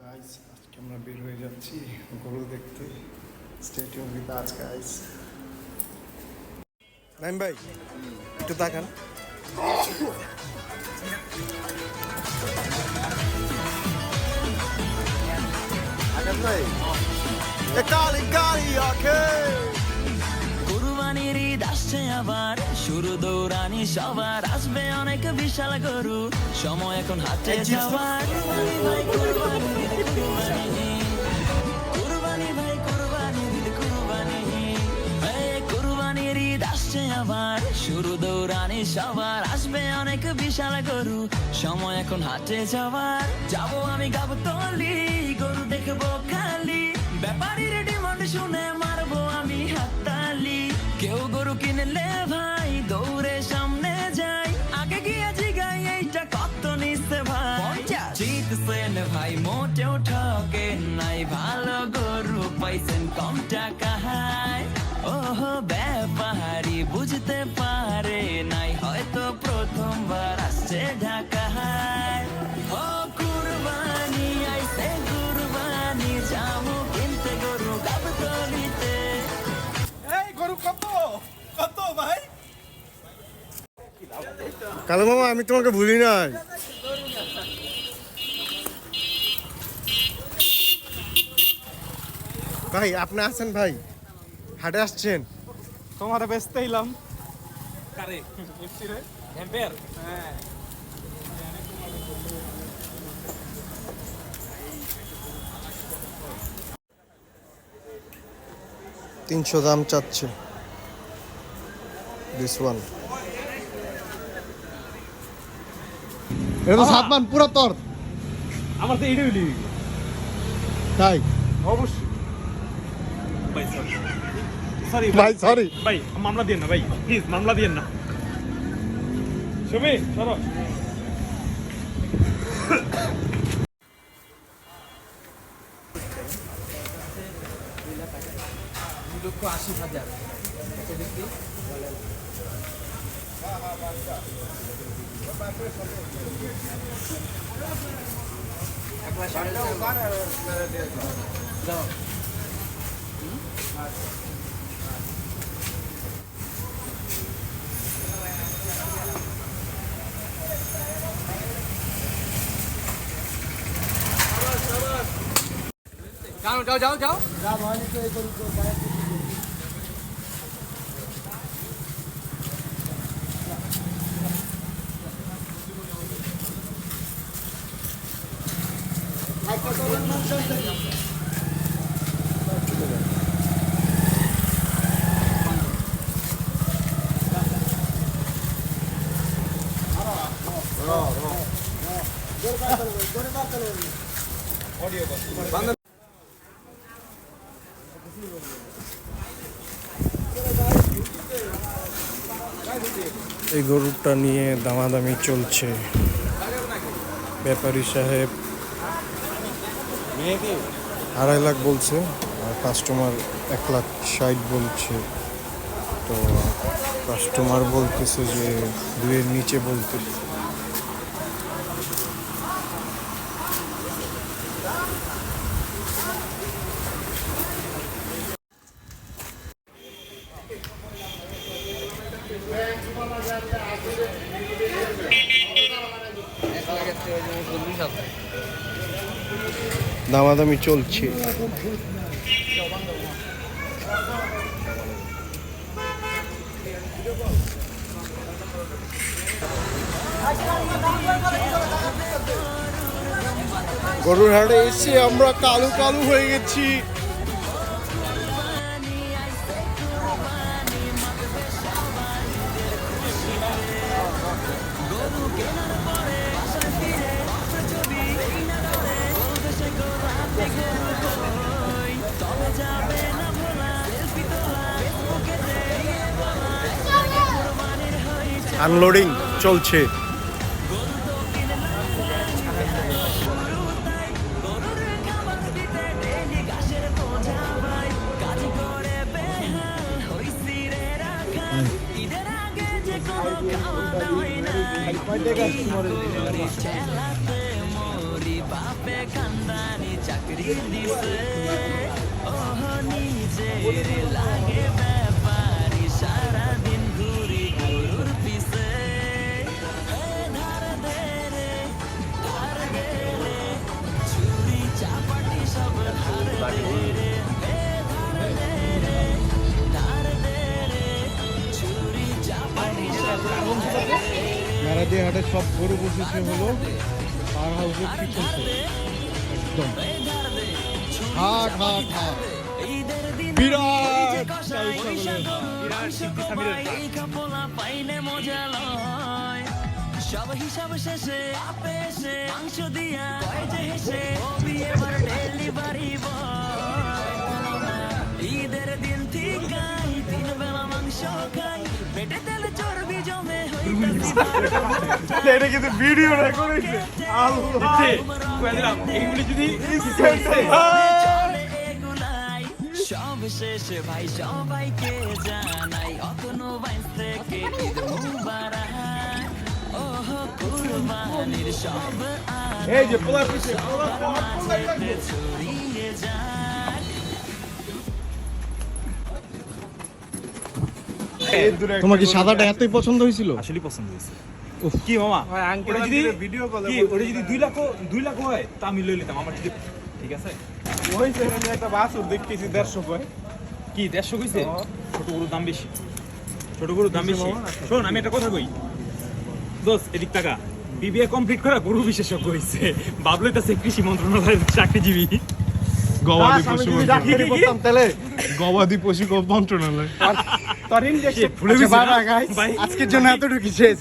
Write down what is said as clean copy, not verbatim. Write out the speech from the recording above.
Guys আজকে আমরা বের হয়ে যাচ্ছি গরু দেখতে। স্টে টিউন উইথ আজ গাইস। নাইম ভাই একটু তাকান। আকাশ ভাই এ কালি কালি আঁখে কুরবানির ঈদ আসছে আবার, শুরু দৌড়ানি সবার, আসবে অনেক বিশাল গরু, সময় এখন হাতে যাওয়ার। ভাই কুরবানি ঈদ কুরবানি, কুরবানি ভাই কুরবানি ঈদ কুরবানি, কুরবানির ঈদ আসছে আবার, শুরু দৌড়ানি সবার, আসবে অনেক বিশাল গরু, সময় এখন হাতে যাওয়ার। যাবো আমি গাবতলী, গরু দেখবো খালি, ব্যাপারীর ডিমান্ড শুনে মারবো আমি হাততালি। কেউ গরু কিনলে ভাই দৌড়ে সামনে যাই, আগে গিয়ে জিগাই এইটা কত নিচ্ছে ভাই। জিতছেন ভাই মোটেও ঠকে নাই, ভালো গরু পাইছেন কম টাকায়। ওহো ব্যাপারী বুঝতে পারে নাই, হয়তো প্রথমবার আসছে ঢাকায়। ও কুরবানি আইছে কুরবানি, যাবো কিনতে গরু গাবতলীতে। এই গরু কত কত ভাই? কালো মামা আমি তোমাকে ভুলি নাই। ভাই আপনি আছেন ভাই, হাটে আসছেন? তোমার ব্যস্ত হইলাম। কারে এফসি রে এম্পায়ার? হ্যাঁ 300 দাম চাচ্ছে দিস ওয়ান। এটা তো সাতমান পুরো তোর। আমার তো এইটাই হইলি। তাই অবশ্যই ভাই সরি ভাই সরি। ভাই মামলা দিয়েন না ভাই, প্লিজ মামলা দিয়েন না। সুমি সরো। যাও যাও যাও এই গরুটা নিয়ে দামাদামি চলছে। ব্যাপারী সাহেব 2.5 লাখ বলছে আর কাস্টমার 1,60,000 বলছে। তো কাস্টমার বলতেছে যে 2-এর নিচে বলতে। দামাদামি চলছে। গরুর হাটে এসে আমরা কালু কালু হয়ে গেছি। আনলোডিং চলছে। বাপে খানদানি দিছে ওহ নিজের লাগে ব্যাপারি সারাদিন ঘুরি গরুর পিছে ধার দে রে ছুরি চাপাটি সব ধার দে রে ধার দে রে ছুরি চাপাটি সব মেরাদি হাটে সব গরু বসেছে হলো পার হাউসের পিছনে একদম হাট হাট হাট বিরাট সব হিসাব শেষে আপে এসে মাংস দিয়া কয় যে হেসে কবি এবার ডেলিভারি বয় ঈদের দিন ঠিকাই 3 বেলা মাংস খাই পেটে তেলে চর্বি জমে হইতাছি এটা কিন্তু ভিডিও রেকর্ড হয়েছে এইগুলি যদি চলে এগুলাই সব শেষে ভাই সবাইকে জানাই অতনু বাইস থেকে ঈদ মুবারক ওহ কুরবানির সব এই যে পোলার পিছে আনন্দে ছড়িয়ে যাক তোমার কি সাদাটা এতই পছন্দ হয়েছিল আসলে পছন্দ হয়েছে কি মামা ওটা যদি ভিডিও কলে কি ওটা যদি 2 লাখ হয় তা আমি লই নিতাম আমার ঠিক আছে ওই সেখানে একটা বাসুর দেখতেছি 150 কয় কি 150 কইছে ছোট গরুর দাম বেশি ছোট গরুর দাম বেশি শোন আমি একটা কথা কই দোস্ত এদিক টাকা বিবিএ কমপ্লিট করা গরু বিশেষজ্ঞ হইছে বাবলু তাছে কৃষি মন্ত্রণালয়ের চাকরিজীবী গবাদি পশু ডাক্তারি বলতাম তাহলে গবাদি পশু মন্ত্রণালয় তোর ইনজেকশন আচ্ছা, বাবা, guys, আজকের জন্য এতটুকু শেষ